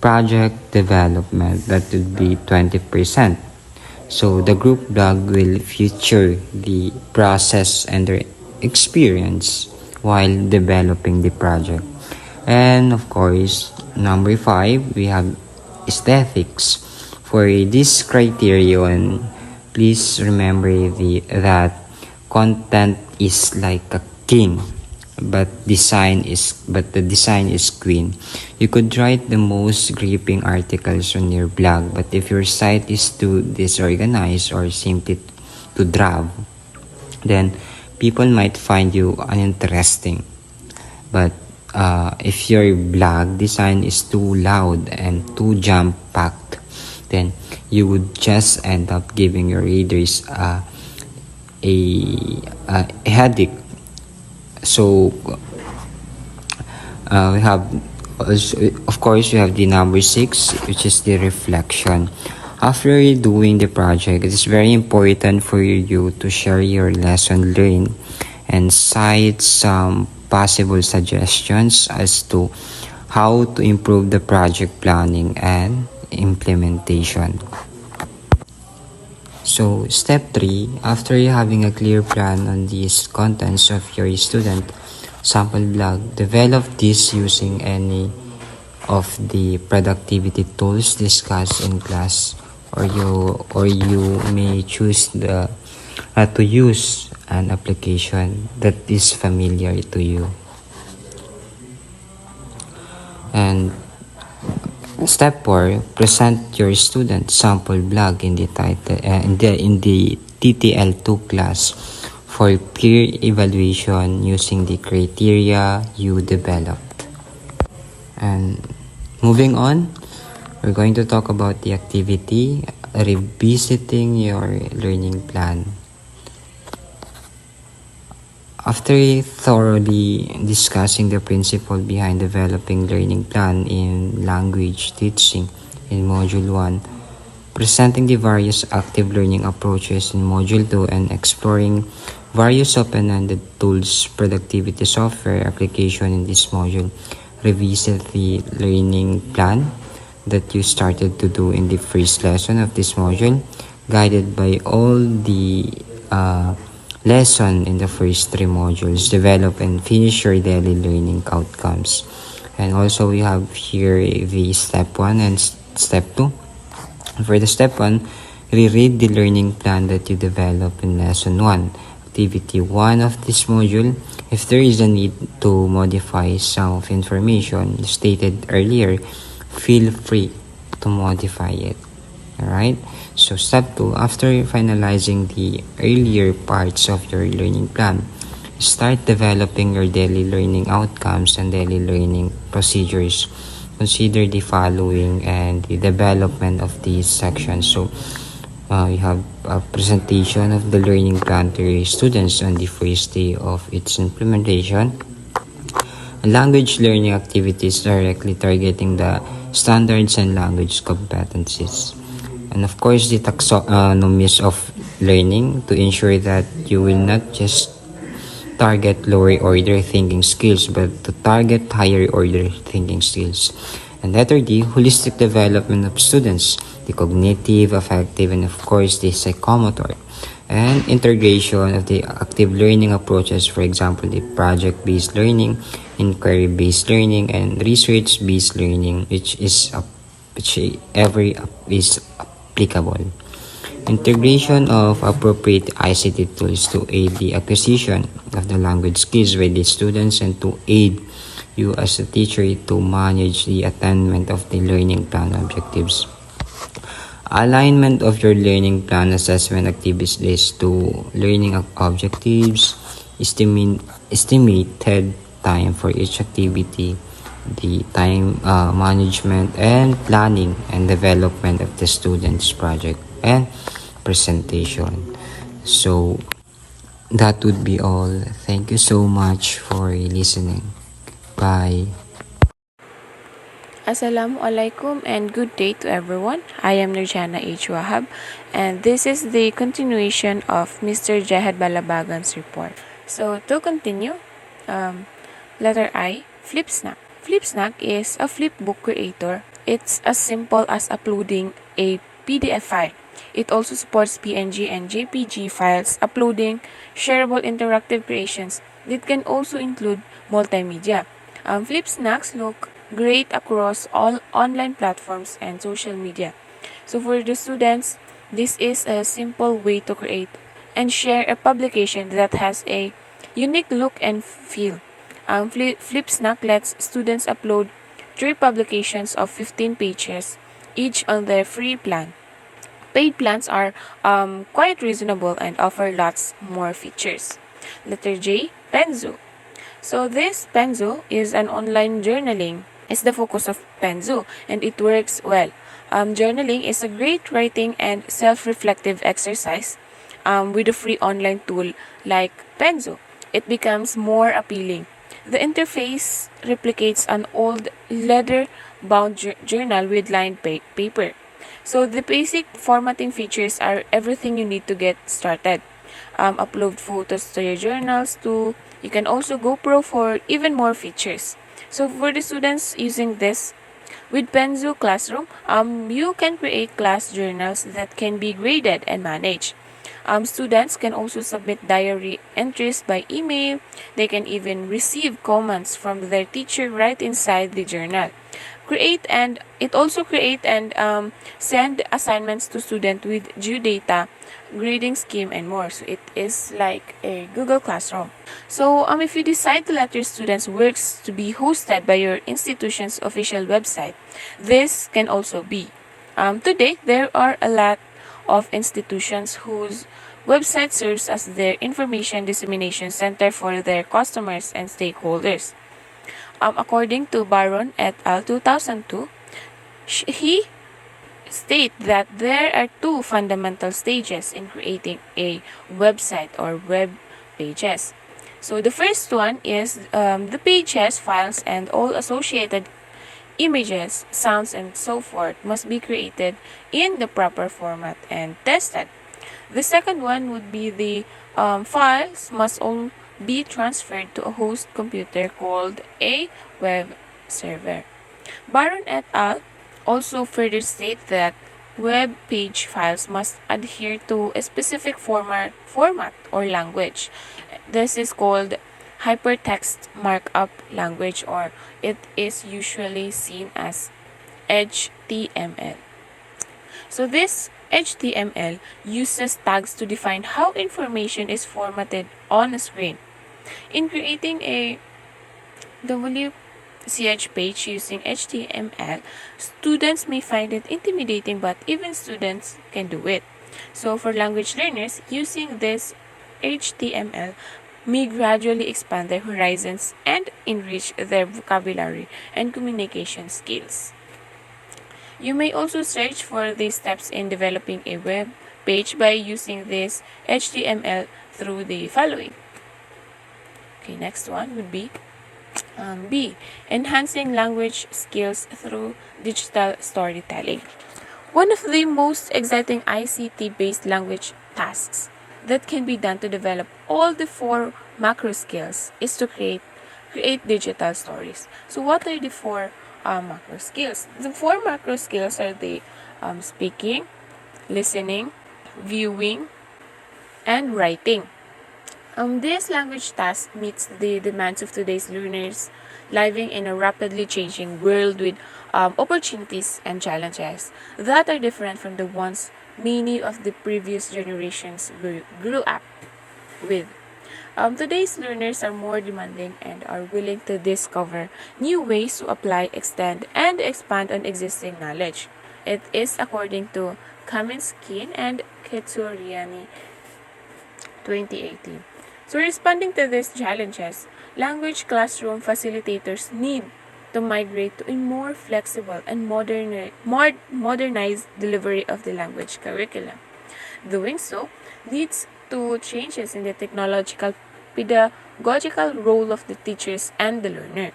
project development. That would be 20%. So the group blog will feature the process and their experience while developing the project. And of course, number 5, we have aesthetics. For this criterion, please remember that content is like a king, but the design is queen. You could write the most gripping articles on your blog, but if your site is too disorganized or simply too drab, then people might find you uninteresting. But if your blog design is too loud and too jam-packed, then you would just end up giving your readers a headache. So we have also, of course, you have the number 6, which is the reflection. After doing the project, it is very important for you to share your lesson learned and cite some possible suggestions as to how to improve the project planning and implementation. So step 3, after you having a clear plan on these contents of your student sample blog, develop this using any of the productivity tools discussed in class, or you may choose to use an application that is familiar to you. And step 4, present your student sample blog in the title in the TTL2 class for peer evaluation using the criteria you developed. And moving on, we're going to talk about the activity revisiting your learning plan. After thoroughly discussing the principle behind developing learning plan in language teaching in Module 1, presenting the various active learning approaches in Module 2, and exploring various open-ended tools, productivity software application in this module, revisit the learning plan that you started to do in the first lesson of this module, guided by all the lesson in the first 3 modules. Develop and finish your daily learning outcomes. And also we have here the step 1 and step 2. For the step 1, reread the learning plan that you developed in lesson 1, activity 1 of this module. If there is a need to modify some of information stated earlier, feel free to modify it. Alright? So step 2, after finalizing the earlier parts of your learning plan, start developing your daily learning outcomes and daily learning procedures. Consider the following and the development of these sections. So we have a presentation of the learning plan to your students on the first day of its implementation. language learning activities directly targeting the standards and language competencies. And of course, the taxonomies of learning to ensure that you will not just target lower order thinking skills but to target higher order thinking skills. And letter D, holistic development of students, the cognitive, affective, and of course the psychomotor. And integration of the active learning approaches, for example, the project-based learning, inquiry-based learning, and research-based learning, which every is applicable. Integration of appropriate ICT tools to aid the acquisition of the language skills by the students and to aid you as a teacher to manage the attainment of the learning plan objectives. Alignment of your learning plan assessment activities to learning objectives, estimated time for each activity, the time management and planning and development of the students project and presentation. So that would be all. Thank you so much for listening. Bye. Assalamualaikum and good day to everyone. I am Nurjana H. Wahab and this is the continuation of Mr. Jahed Balabagan's report. So to continue, letter I, FlipSnack. FlipSnack is a flipbook creator. It's as simple as uploading a PDF file. It also supports PNG and JPG files, uploading shareable interactive creations. It can also include multimedia. FlipSnacks look great across all online platforms and social media. So for the students, this is a simple way to create and share a publication that has a unique look and feel. FlipSnack lets students upload 3 publications of 15 pages, each on their free plan. Paid plans are quite reasonable and offer lots more features. Letter J, Penzo. So this Penzo is an online journaling. It's the focus of Penzo and it works well. Journaling is a great writing and self-reflective exercise with a free online tool like Penzo. It becomes more appealing. The interface replicates an old leather-bound journal with lined paper. So the basic formatting features are everything you need to get started. Upload photos to your journals too. You can also go pro for even more features. So for the students using this, with Penzo Classroom, you can create class journals that can be graded and managed. Students can also submit diary entries by email. They can even receive comments from their teacher right inside the journal. It also create and send assignments to students with due data, grading scheme, and more. So it is like a Google Classroom. So if you decide to let your students' works to be hosted by your institution's official website, this can also be. Today, there are a lot of institutions whose website serves as their information dissemination center for their customers and stakeholders. According to Baron et al. 2002, he state that there are 2 fundamental stages in creating a website or web pages. So the first one is the pages, files, and all associated images, sounds, and so forth must be created in the proper format and tested. The second one would be the files must all be transferred to a host computer called a web server. Baron et al. Also further state that web page files must adhere to a specific format or language. This is called hypertext markup language, or it is usually seen as HTML. So this HTML uses tags to define how information is formatted on a screen. In creating a WCH page using HTML, students may find it intimidating, but even students can do it. So for language learners, using this HTML may gradually expand their horizons and enrich their vocabulary and communication skills. You may also search for the steps in developing a web page by using this HTML through the following. Okay, next one would be B. Enhancing language skills through digital storytelling. One of the most exciting ICT-based language tasks that can be done to develop all the four macro skills is to create digital stories. So what are the four macro skills? The four macro skills are the speaking, listening, viewing, and writing. This language task meets the demands of today's learners living in a rapidly changing world with opportunities and challenges that are different from the ones many of the previous generations grew up with. Today's learners are more demanding and are willing to discover new ways to apply, extend, and expand on existing knowledge. It is according to Kaminsky and Ketsuriani 2018. So responding to these challenges, language classroom facilitators need to migrate to a more flexible and modernized delivery of the language curriculum. Doing so leads to changes in the technological pedagogical role of the teachers and the learner.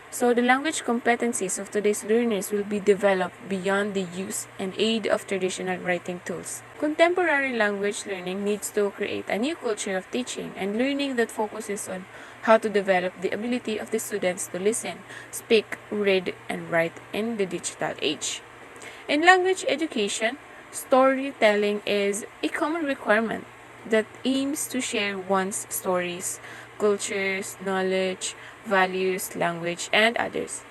So the language competencies of today's learners will be developed beyond the use and aid of traditional writing tools. Contemporary language learning needs to create a new culture of teaching and learning that focuses on how to develop the ability of the students to listen, speak, read, and write in the digital age. In language education, storytelling is a common requirement that aims to share one's stories, cultures, knowledge, values, language, and others.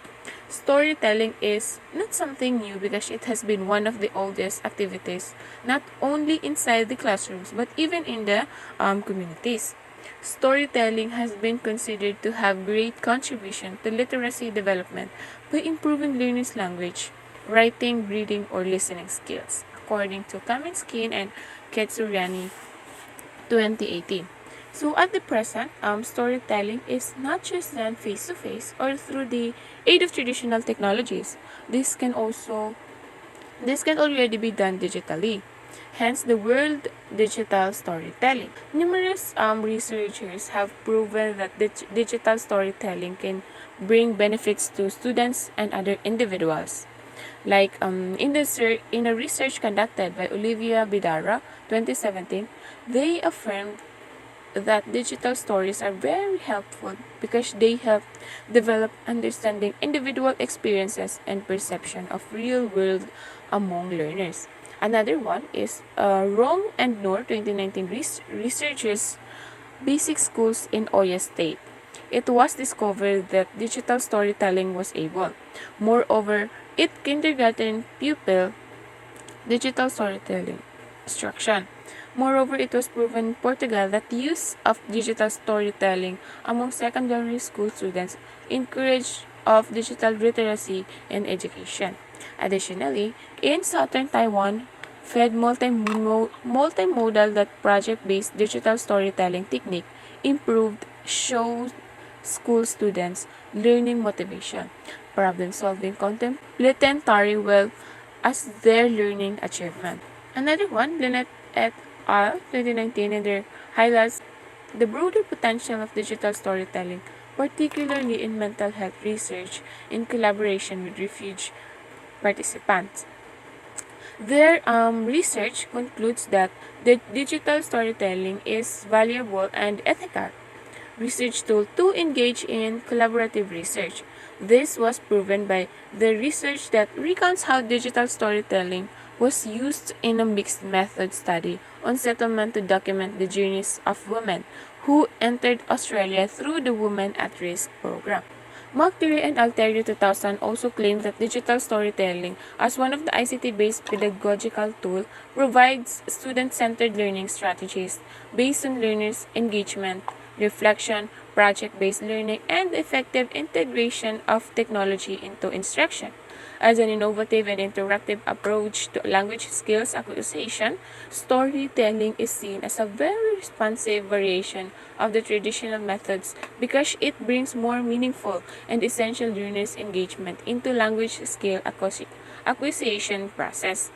Storytelling is not something new because it has been one of the oldest activities, not only inside the classrooms but even in the communities. Storytelling has been considered to have great contribution to literacy development by improving learners' language, writing, reading, or listening skills, according to Kaminsky and Ketsuriani 2018. So at the present, storytelling is not just done face-to-face or through the aid of traditional technologies. This can already be done digitally. Hence the word digital storytelling. Numerous researchers have proven that digital storytelling can bring benefits to students and other individuals. Like in a research conducted by Olivia Bidara 2017, they affirmed that digital stories are very helpful because they help develop understanding individual experiences and perception of real world among learners. Another one is Rong and Noor 2019 researchers basic schools in Oyo State. It was discovered that digital storytelling was able. Moreover, it kindergarten pupil digital storytelling instruction. Moreover, it was proven in Portugal that the use of digital storytelling among secondary school students encouraged of digital literacy and education. Additionally, in southern Taiwan, Fed multimodal that project-based digital storytelling technique improved show school students learning motivation, problem solving complementary well as their learning achievement. Another one, Lynette et al. 2019, and their highlights the broader potential of digital storytelling, particularly in mental health research in collaboration with refuge participants. Their research concludes that the digital storytelling is valuable and ethical research tool to engage in collaborative research. This was proven by the research that recounts how digital storytelling was used in a mixed method study on settlement to document the journeys of women who entered Australia through the Women at Risk program. McTerry and Alterio 2000 also claim that digital storytelling, as one of the ICT-based pedagogical tool, provides student-centered learning strategies based on learners' engagement, reflection, project-based learning, and effective integration of technology into instruction. As an innovative and interactive approach to language skills acquisition, storytelling is seen as a very responsive variation of the traditional methods because it brings more meaningful and essential learners' engagement into language skill acquisition process.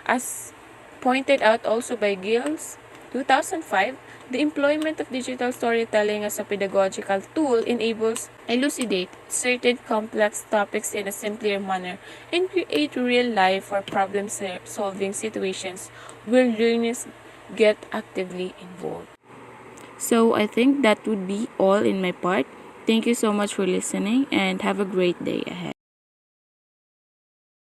As pointed out also by Giles 2005, the employment of digital storytelling as a pedagogical tool enables elucidate certain complex topics in a simpler manner and create real-life or problem-solving situations where learners get actively involved. So I think that would be all in my part. Thank you so much for listening and have a great day ahead.